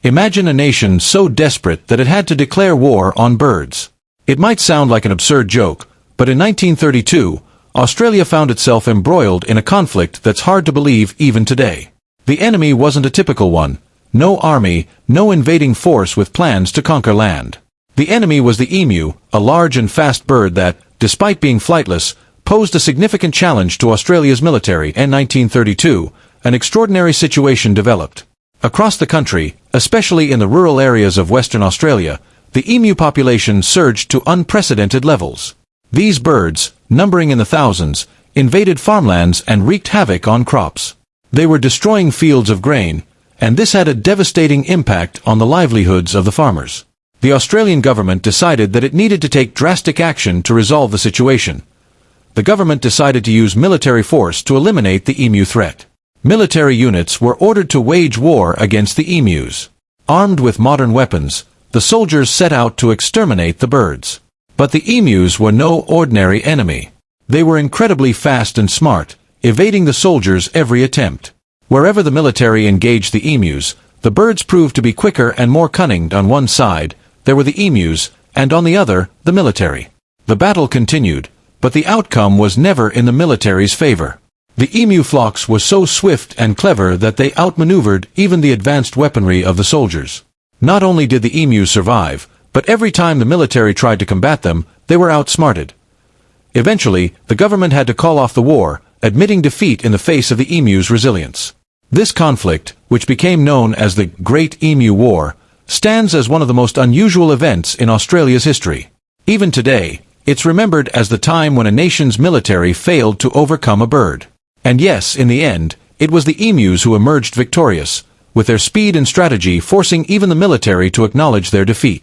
Imagine a nation so desperate that it had to declare war on birds. It might sound like an absurd joke, but in 1932, Australia found itself embroiled in a conflict that's hard to believe even today. The enemy wasn't a typical one. No army, no invading force with plans to conquer land. The enemy was the emu, a large and fast bird that, despite being flightless, posed a significant challenge to Australia's military. In 1932, an extraordinary situation developed. Across the country, especially in the rural areas of Western Australia, the emu population surged to unprecedented levels. These birds, numbering in the thousands, invaded farmlands and wreaked havoc on crops. They were destroying fields of grain, and this had a devastating impact on the livelihoods of the farmers. The Australian government decided that it needed to take drastic action to resolve the situation. The government decided to use military force to eliminate the emu threat. Military units were ordered to wage war against the emus. Armed with modern weapons, the soldiers set out to exterminate the birds. But the emus were no ordinary enemy. They were incredibly fast and smart, evading the soldiers' every attempt. Wherever the military engaged the emus, the birds proved to be quicker and more cunning. On one side, there were the emus, and on the other, the military. The battle continued, but the outcome was never in the military's favor. The emu flocks were so swift and clever that they outmaneuvered even the advanced weaponry of the soldiers. Not only did the emus survive, but every time the military tried to combat them, they were outsmarted. Eventually, the government had to call off the war, admitting defeat in the face of the emu's resilience. This conflict, which became known as the Great Emu War, stands as one of the most unusual events in Australia's history. Even today, it's remembered as the time when a nation's military failed to overcome a bird. And yes, in the end, it was the emus who emerged victorious, with their speed and strategy forcing even the military to acknowledge their defeat.